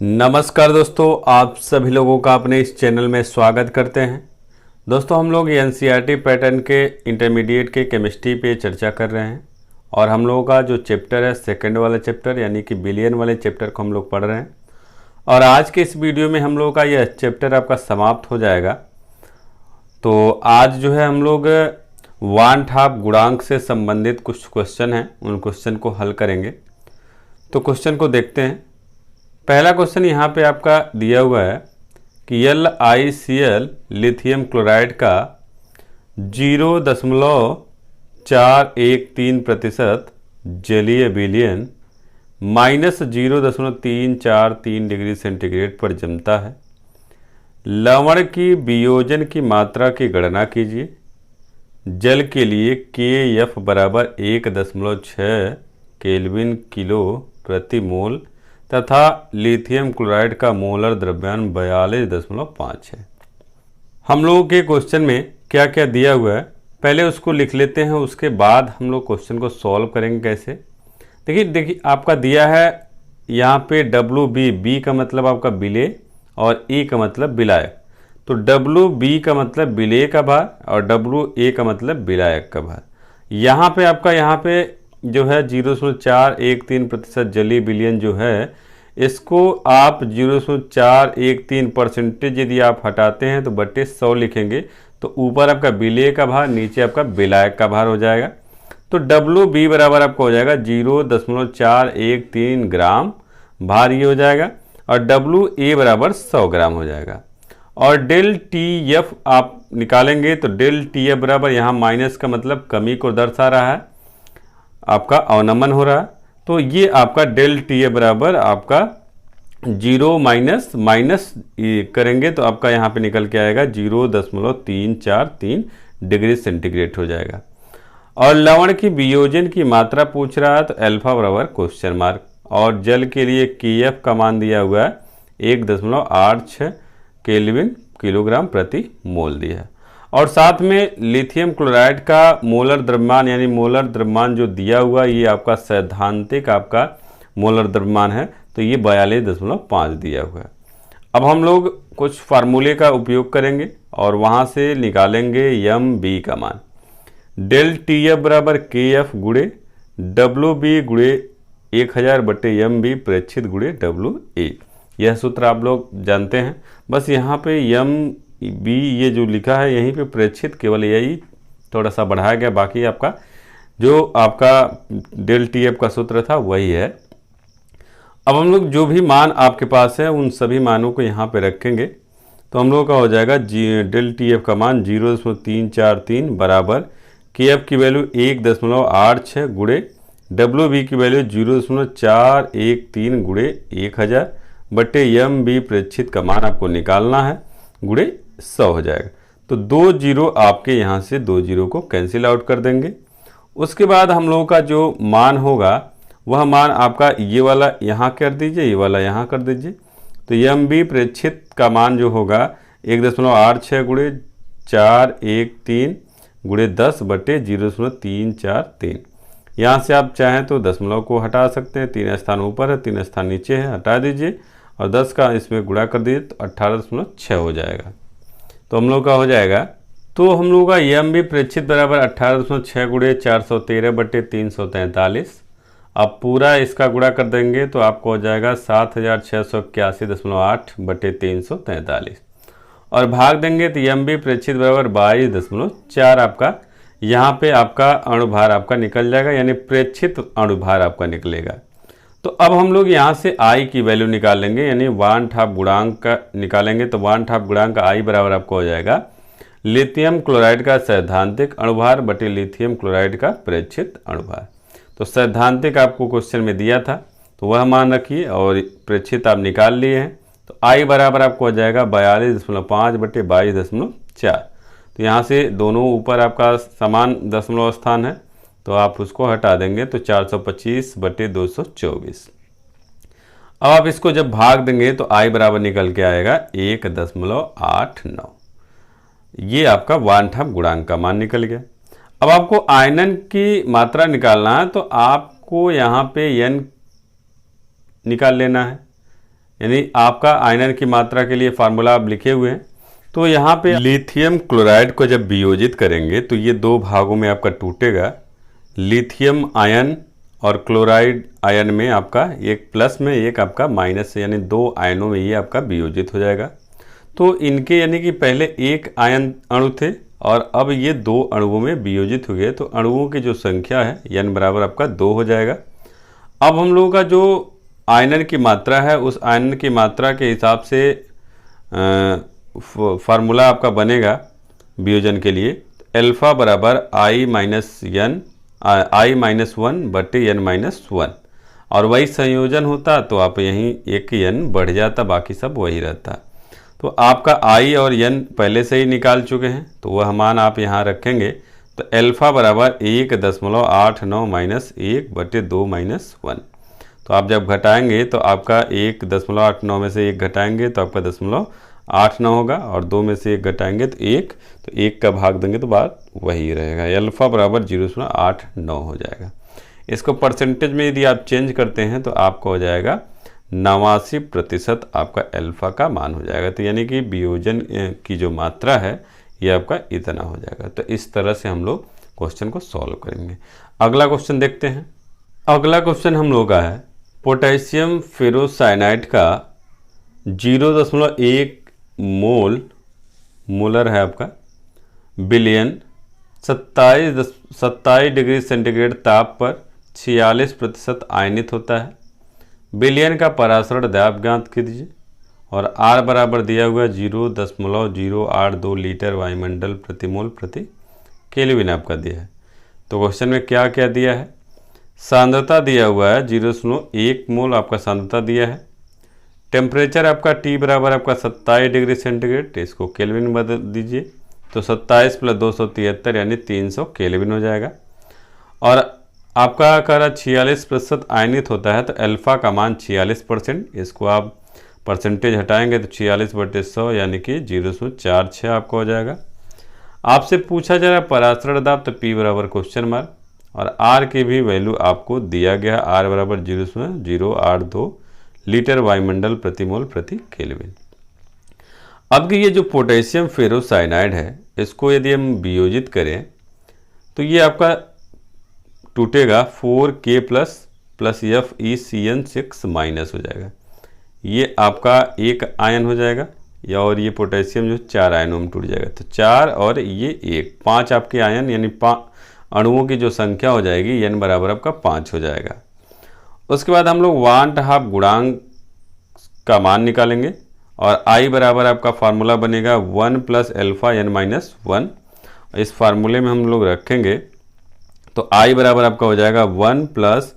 नमस्कार दोस्तों, आप सभी लोगों का अपने इस चैनल में स्वागत करते हैं। दोस्तों, हम लोग एनसीईआरटी पैटर्न के इंटरमीडिएट के केमिस्ट्री पे चर्चा कर रहे हैं और हम लोगों का जो चैप्टर है सेकंड वाला चैप्टर यानी कि बिलियन वाले चैप्टर को हम लोग पढ़ रहे हैं और आज के इस वीडियो में हम लोगों का यह चैप्टर आपका समाप्त हो जाएगा। तो आज जो है हम लोग वान हाफ गुणांक से संबंधित कुछ क्वेश्चन हैं, उन क्वेश्चन को हल करेंगे। तो क्वेश्चन को देखते हैं। पहला क्वेश्चन यहाँ पे आपका दिया हुआ है कि LiCl लिथियम क्लोराइड का 0.413% जलीय विलयन -0.343 डिग्री सेंटीग्रेड पर जमता है। लवण की वियोजन की मात्रा की गणना कीजिए। जल के लिए KF बराबर 1.6 केल्विन किलो प्रति मोल तथा लिथियम क्लोराइड का मोलर द्रव्यमान 42.5 है। हम लोगों के क्वेश्चन में क्या क्या दिया हुआ है पहले उसको लिख लेते हैं, उसके बाद हम लोग क्वेश्चन को सॉल्व करेंगे कैसे। देखिए आपका दिया है यहाँ पे WB का मतलब आपका विलेय और E का मतलब विलायक। तो WB का मतलब विलेय का भार और WA का मतलब विलायक का भार। यहाँ पे आपका जो है 0.413% जलीय विलयन जो है, इसको आप 0.413% यदि आप हटाते हैं तो बटे 100 लिखेंगे। तो ऊपर आपका विलेय का भार, नीचे आपका विलायक का भार हो जाएगा। तो WB बराबर आपको हो जाएगा 0.413 ग्राम भार ये हो जाएगा और WA बराबर 100 ग्राम हो जाएगा। और डेल TF आप निकालेंगे तो डेल TF बराबर यहाँ माइनस का मतलब कमी को दर्शा रहा है, आपका अवनमन हो रहा है। तो ये आपका डेल TF बराबर आपका 0 माइनस करेंगे तो आपका यहाँ पे निकल के आएगा 0.343 डिग्री सेंटीग्रेड हो जाएगा। और लवण की वियोजन की मात्रा पूछ रहा है तो अल्फा बराबर क्वेश्चन मार्क। और जल के लिए KF का मान दिया हुआ है 1.86 केल्विन किलोग्राम प्रति मोल दिया है। और साथ में लिथियम क्लोराइड का मोलर द्रव्यमान यानी मोलर द्रव्यमान जो दिया हुआ ये आपका सैद्धांतिक आपका मोलर द्रव्यमान है, तो ये 42.5 दिया हुआ है। अब हम लोग कुछ फार्मूले का उपयोग करेंगे और वहाँ से निकालेंगे MB का मान। डेल TF बराबर KF गुणे WB गुणे 1000 बटे MB प्रेक्षित गुणे WA। यह सूत्र आप लोग जानते हैं। बस यहाँ पे MB ये जो लिखा है यहीं पे प्रेक्षित केवल यही थोड़ा सा बढ़ाया गया, बाकी आपका जो आपका डेल TF का सूत्र था वही है। अब हम लोग जो भी मान आपके पास है उन सभी मानों को यहाँ पे रखेंगे तो हम लोग का हो जाएगा डेल TF का मान 0.343 बराबर KF की वैल्यू 1.86 गुणे WB की वैल्यू 0.413 गुणे 1000 बटे MB प्रेक्षित का मान आपको निकालना है गुणे 100 हो जाएगा। तो 2 जीरो आपके यहाँ से 2 जीरो को कैंसिल आउट कर देंगे। उसके बाद हम लोगों का जो मान होगा वह मान आपका ये वाला यहाँ कर दीजिए, ये वाला यहाँ कर दीजिए। तो MB प्रेक्षित का मान जो होगा 1.86 गुणे 413 गुणे 10 बटे 0.343। यहाँ से आप चाहें तो दशमलव को हटा सकते हैं, 3 स्थान ऊपर है 3 स्थान नीचे है, हटा दीजिए और 10 का इसमें गुणा कर दीजिए तो 18.6 हो जाएगा। तो हम लोग का हो जाएगा, तो हम लोग का MB प्रेक्षित बराबर 18.6 गुणे 413 बटे 343। अब पूरा इसका गुणा कर देंगे तो आपको हो जाएगा 7681.8 बटे 343 और भाग देंगे तो MB प्रेक्षित बराबर 22.4 आपका यहाँ पे आपका अणुभार आपका निकल जाएगा, यानी प्रेक्षित अणुभार आपका निकलेगा। तो अब हम लोग यहाँ से I की वैल्यू निकाल लेंगे, यानी वान हाफ गुणांक का निकालेंगे। तो वान हाफ गुणांक का I बराबर आपको हो जाएगा लिथियम क्लोराइड का सैद्धांतिक अणुभार बटे लिथियम क्लोराइड का प्रेक्षित अणुभार। तो सैद्धांतिक आपको क्वेश्चन में दिया था तो वह मान रखिए और प्रेक्षित आप निकाल लिए हैं। तो I बराबर आपको हो जाएगा 42.5 बटे 22.4। तो यहाँ से दोनों ऊपर आपका समान दशमलव स्थान है तो आप उसको हटा देंगे तो 425 बटे 224। अब आप इसको जब भाग देंगे तो I बराबर निकल के आएगा 1.89। ये आपका वान हाफ गुणांक का मान निकल गया। अब आपको आयनन की मात्रा निकालना है तो आपको यहाँ पे N निकाल लेना है, यानी आपका आयनन की मात्रा के लिए फार्मूला आप लिखे हुए हैं। तो यहाँ पे लिथियम क्लोराइड को जब वियोजित करेंगे तो ये दो भागों में आपका टूटेगा। लिथियम आयन और क्लोराइड आयन में आपका एक प्लस में एक आपका माइनस, यानी दो आयनों में ये आपका वियोजित हो जाएगा। तो इनके यानी कि पहले एक आयन अणु थे और अब ये दो अणुओं में वियोजित हो गए, तो अणुओं की जो संख्या है n बराबर आपका 2 हो जाएगा। अब हम लोगों का जो आयनन की मात्रा है उस आयनन की मात्रा के हिसाब से फार्मूला आपका बनेगा वियोजन के लिए। अल्फा बराबर I-1/n-1 और वही संयोजन होता तो आप यहीं एक n बढ़ जाता, बाकी सब वही रहता। तो आपका I और n पहले से ही निकाल चुके हैं, तो वह मान आप यहाँ रखेंगे। तो अल्फा बराबर 1.89 माइनस 1/2 माइनस 1। तो आप जब घटाएंगे तो आपका 1.89 में से 1 घटाएंगे तो आपका 0.89 होगा, और 2 में से 1 घटाएंगे तो 1, तो 1 का भाग देंगे तो बात वही रहेगा। अल्फा बराबर 0.89 हो जाएगा। इसको परसेंटेज में यदि आप चेंज करते हैं तो आपका हो जाएगा 89% आपका अल्फा का मान हो जाएगा। तो यानी कि वियोजन की जो मात्रा है ये आपका इतना हो जाएगा। तो इस तरह से हम लोग क्वेश्चन को सॉल्व करेंगे। अगला क्वेश्चन देखते हैं। अगला क्वेश्चन हम लोग का है पोटेशियम फेरोसाइनाइड का 0.1 मोलर है आपका बिलियन 27 डिग्री सेंटीग्रेड ताप पर 46% आयनित होता है। बिलियन का परासरण दाब ज्ञात कीजिए और R बराबर दिया हुआ 0.082 लीटर वायुमंडल प्रति मोल प्रति केल्विन आपका दिया है। तो क्वेश्चन में क्या क्या दिया है, सांद्रता दिया हुआ है 0.1 मोल आपका सांद्रता दिया है। टेम्परेचर आपका T बराबर आपका 27 डिग्री सेंटीग्रेड, इसको केल्विन में बदल दीजिए तो 27 + 273 यानी 300 केल्विन हो जाएगा। और आपका कह रहा 46% आयनित होता है, तो अल्फा का मान 46%, इसको आप परसेंटेज हटाएंगे तो 46/100 यानी कि 0.46 आपका हो जाएगा। आपसे पूछा जा रहा है परासरण दाब, तो P बराबर क्वेश्चन मार्क, और R की भी वैल्यू आपको दिया गया है, R बराबर 0.082 लीटर वायुमंडल प्रति मोल प्रति केल्विन। अब कि ये जो पोटेशियम फेरोसाइनाइड है इसको यदि हम वियोजित करें तो ये आपका टूटेगा 4K प्लस FeCN6 माइनस हो जाएगा। ये आपका एक आयन हो जाएगा, या और ये पोटेशियम जो 4 आयनों में टूट जाएगा। तो 4 और ये 1, 5 आपके आयन यानी अणुओं की जो संख्या हो जाएगी n बराबर आपका 5 हो जाएगा। उसके बाद हम लोग 1/2 गुणांक का मान निकालेंगे और I बराबर आपका फार्मूला बनेगा 1 + अल्फा n-1। इस फार्मूले में हम लोग रखेंगे तो I बराबर आपका हो जाएगा 1 +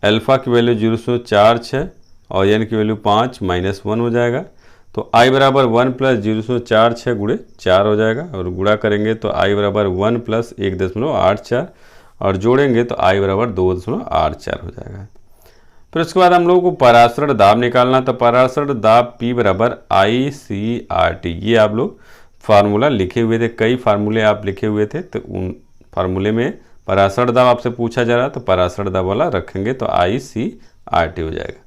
अल्फा की वैल्यू 0.46 और n की वैल्यू 5 - 1 हो जाएगा। तो I बराबर 1 + 0.46 गुणे 4 हो जाएगा, और गुणा करेंगे तो I बराबर 1 + 1.84 और जोड़ेंगे तो I बराबर 2.84 हो जाएगा। फिर उसके बाद हम लोगों को परासरण दाब निकालना, तो परासरण दाब P बराबर ICRT, ये आप लोग फार्मूला लिखे हुए थे, कई फार्मूले आप लिखे हुए थे, तो उन फार्मूले में परासरण दाब आपसे पूछा जा रहा है तो परासरण दाब वाला रखेंगे तो ICRT हो जाएगा।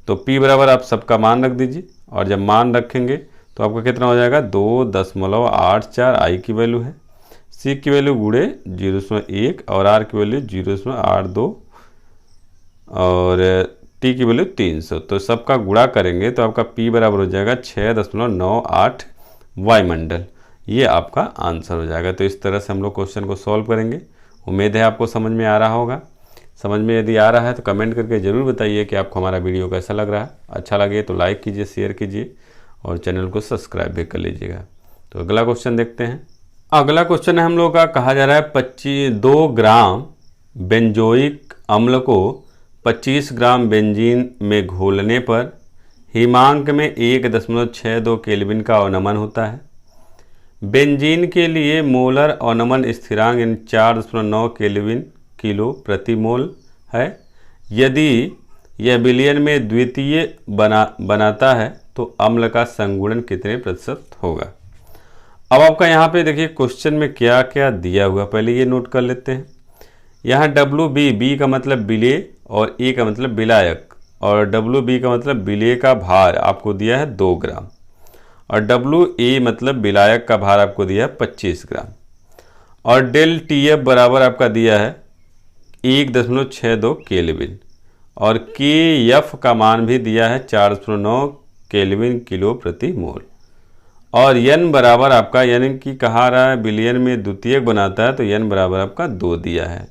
तो P बराबर आप सबका मान रख दीजिए, और जब मान रखेंगे तो आपका कितना हो जाएगा 2.84 I की वैल्यू है, C की वैल्यू गुणे 0.1 और R की वैल्यू 0.82 और T की वैल्यू 300। तो सबका गुणा करेंगे तो आपका P बराबर हो जाएगा 6.98 वायुमंडल। ये आपका आंसर हो जाएगा। तो इस तरह से हम लोग क्वेश्चन को सॉल्व करेंगे। उम्मीद है आपको समझ में आ रहा होगा। समझ में यदि आ रहा है तो कमेंट करके ज़रूर बताइए कि आपको हमारा वीडियो कैसा लग रहा है। अच्छा लगे तो लाइक कीजिए, शेयर कीजिए और चैनल को सब्सक्राइब भी कर लीजिएगा। तो अगला क्वेश्चन देखते हैं। अगला क्वेश्चन है हम लोग का, कहा जा रहा है 2 ग्राम बेंजोइक अम्ल को 25 ग्राम बेंजीन में घोलने पर हिमांक में 1.62 केल्विन का अवनमन होता है। बेंजीन के लिए मोलर अवनमन स्थिरांक 4.9 केल्विन किलो प्रति मोल है। यदि यह विलयन में द्वितीय बनाता है तो अम्ल का संगुणन कितने प्रतिशत होगा। अब आपका यहाँ पे देखिए क्वेश्चन में क्या क्या दिया हुआ, पहले ये नोट कर लेते हैं। यहाँ WB, B का मतलब विलेय और A का मतलब विलायक, और डब्ल्यू बी का मतलब विलेय का भार आपको दिया है 2 ग्राम, और डब्ल्यू ए मतलब विलायक का भार आपको दिया है 25 ग्राम, और डेल टी एफ बराबर आपका दिया है 1.62 केल्विन, और के एफ का मान भी दिया है 4.9 केल्विन किलो प्रति मोल, और n बराबर आपका, यानी कि कहा रहा है बिलियन में द्वितीयक बनाता है, तो n बराबर आपका 2 दिया है।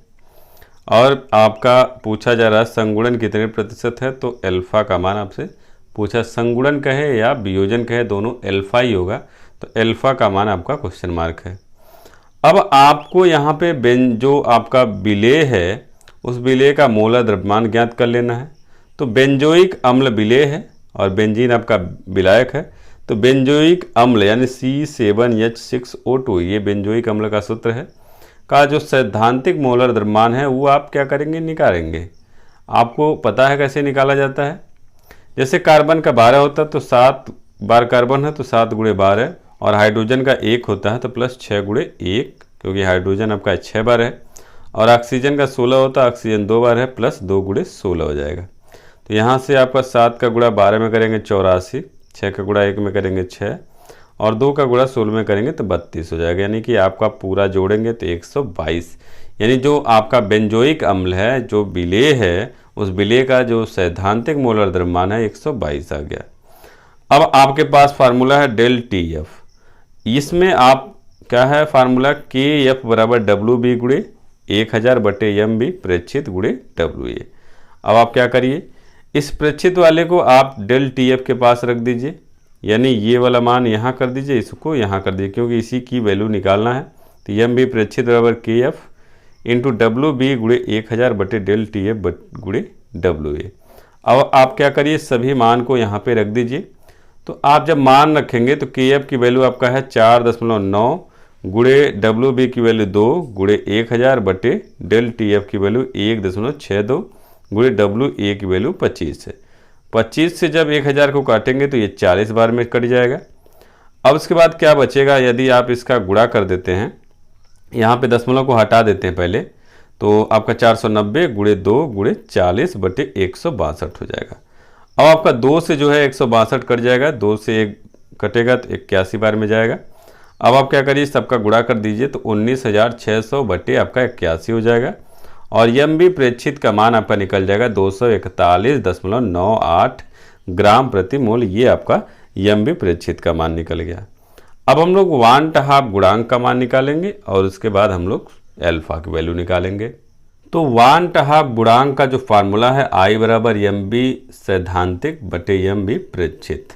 और आपका पूछा जा रहा है संगुणन कितने प्रतिशत है, तो अल्फा का मान आपसे पूछा, संगुणन कहे या वियोजन कहे दोनों अल्फा ही होगा, तो अल्फा का मान आपका क्वेश्चन मार्क है। अब आपको यहाँ पे जो आपका विलेय है उस विलेय का मोलर द्रव्यमान ज्ञात कर लेना है। तो बेंजोइक अम्ल विलेय है और बेंजीन आपका विलायक है, तो बेंजोइक अम्ल यानी C7H6O2 ये बेंजोइक अम्ल का सूत्र है, का जो सैद्धांतिक मोलर द्रव्यमान है वो आप क्या करेंगे, निकालेंगे। आपको पता है कैसे निकाला जाता है। जैसे कार्बन का 12 होता है तो 7 बार कार्बन है तो 7 गुणे 12, और हाइड्रोजन का 1 होता है तो प्लस 6 गुणे 1, क्योंकि हाइड्रोजन आपका 6 बार है, और ऑक्सीजन का 16 होता है, ऑक्सीजन 2 बार है, प्लस 2 गुणे 16 हो जाएगा। तो यहाँ से आपका 7 का गुणा 12 में करेंगे 84, 6 का गुणा 1 में करेंगे 6, और 2 का गुणा 16 में करेंगे तो 32 हो जाएगा, यानी कि आपका पूरा जोड़ेंगे तो 122। यानी जो आपका बेंजोइक अम्ल है, जो विलेय है, उस विलेय का जो सैद्धांतिक मोलर द्रव्यमान है 122 आ गया। अब आपके पास फार्मूला है डेल टी एफ, इसमें आप क्या है फार्मूला के एफ बराबर डब्ल्यू बी गुणे 1000 बटे एम बी प्रेक्षित गुणे डब्ल्यू ए। अब आप क्या करिए, इस प्रेक्षित वाले को आप डेल टी एफ के पास रख दीजिए, यानी ये वाला मान यहाँ कर दीजिए, इसको यहाँ कर दीजिए, क्योंकि इसी की वैल्यू निकालना है। तो एम बी प्रेक्षित बराबर के एफ इंटू डब्ल्यू बी गुणे 1000 बटे डेल टी एफ गुणे डब्ल्यू ए। अब आप क्या करिए, सभी मान को यहाँ पे रख दीजिए। तो आप जब मान रखेंगे तो के एफ की वैल्यू आपका है 4.9 गुणे डब्ल्यू बी की वैल्यू 2 गुणे 1000 बटे डेल टी एफ की वैल्यू 1.62 गुणे डब्ल्यू ए की वैल्यू 25 है। 25 से जब 1000 को काटेंगे तो ये 40 बार में कट जाएगा। अब उसके बाद क्या बचेगा, यदि आप इसका गुणा कर देते हैं, यहाँ पे दशमलव को हटा देते हैं पहले, तो आपका 490 गुणे 2 गुणे 40 बटे 162 हो जाएगा। अब आपका 2 से जो है 162 कट जाएगा, 2 से 1 कटेगा तो 81 बार में जाएगा। अब आप क्या करिए, सबका गुणा कर दीजिए तो 19,600 बटे आपका 81 हो जाएगा, और एम बी प्रेक्षित का मान आपका निकल जाएगा 241.98 ग्राम प्रति मोल। ये आपका एम बी प्रेक्षित का मान निकल गया। अब हम लोग 1/2 गुणांक का मान निकालेंगे, और उसके बाद हम लोग अल्फा की वैल्यू निकालेंगे। तो 1/2 गुणांक का जो फार्मूला है I बराबर एम बी सैद्धांतिक बटे एम बी प्रेक्षित,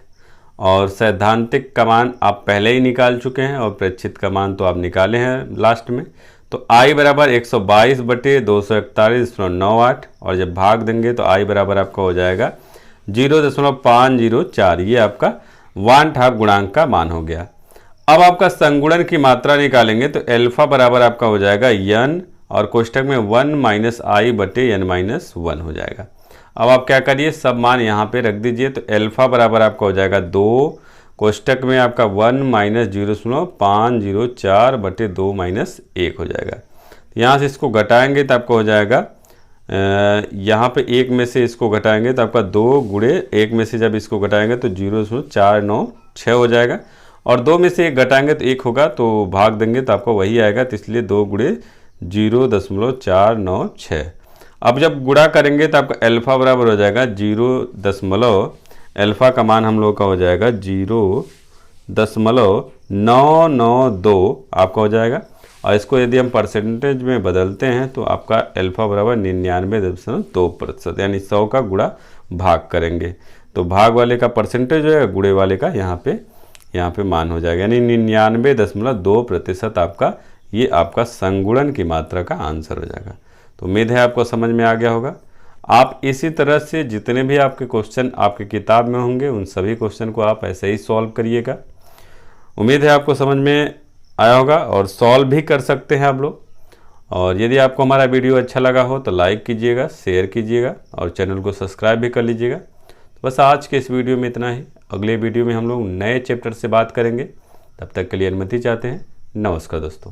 और सैद्धांतिक का मान आप पहले ही निकाल चुके हैं, और प्रेक्षित का मान तो आप निकाले हैं लास्ट में। तो I बराबर 122 बटे 241.98, और जब भाग देंगे तो I बराबर आपका हो जाएगा 0.504। ये आपका 1/2 गुणांक का मान हो गया। अब आपका संगुणन की मात्रा निकालेंगे तो अल्फा बराबर आपका हो जाएगा n, और कोष्ठक में 1 माइनस आई बटे n माइनस 1 हो जाएगा। अब आप क्या करिए, सब मान यहाँ पे रख दीजिए। तो अल्फा बराबर आपका हो जाएगा 2, कोष्ठक में आपका 1 माइनस 0.504 बटे 2 माइनस 1 हो जाएगा। यहाँ से इसको घटाएंगे तो आपको हो जाएगा, यहाँ पे 1 में से इसको घटाएंगे तो आपका 2 गुणे 1 में से जब इसको घटाएंगे तो 0.496 हो जाएगा, और 2 में से 1 घटाएंगे तो 1 होगा, तो भाग देंगे तो आपको वही आएगा। तो इसलिए 2 गुणे 0.496। अब जब गुणा करेंगे तो आपका अल्फा बराबर हो जाएगा 0. अल्फा का मान हम लोग का हो जाएगा 0.992 आपका हो जाएगा, और इसको यदि हम परसेंटेज में बदलते हैं तो आपका अल्फा बराबर 99.2%, यानी 100 का गुणा भाग करेंगे तो भाग वाले का परसेंटेज जो है गुणे वाले का यहाँ पे मान हो जाएगा, यानी 99.2% आपका ये आपका संगुणन की मात्रा का आंसर हो जाएगा। तो उम्मीद है आपको समझ में आ गया होगा। आप इसी तरह से जितने भी आपके क्वेश्चन आपकी किताब में होंगे उन सभी क्वेश्चन को आप ऐसे ही सॉल्व करिएगा। उम्मीद है आपको समझ में आया होगा, और सॉल्व भी कर सकते हैं आप लोग। और यदि आपको हमारा वीडियो अच्छा लगा हो तो लाइक कीजिएगा, शेयर कीजिएगा, और चैनल को सब्सक्राइब भी कर लीजिएगा। तो बस आज के इस वीडियो में इतना ही। अगले वीडियो में हम लोग नए चैप्टर से बात करेंगे। तब तक के लिए अनुमति चाहते हैं। नमस्कार दोस्तों।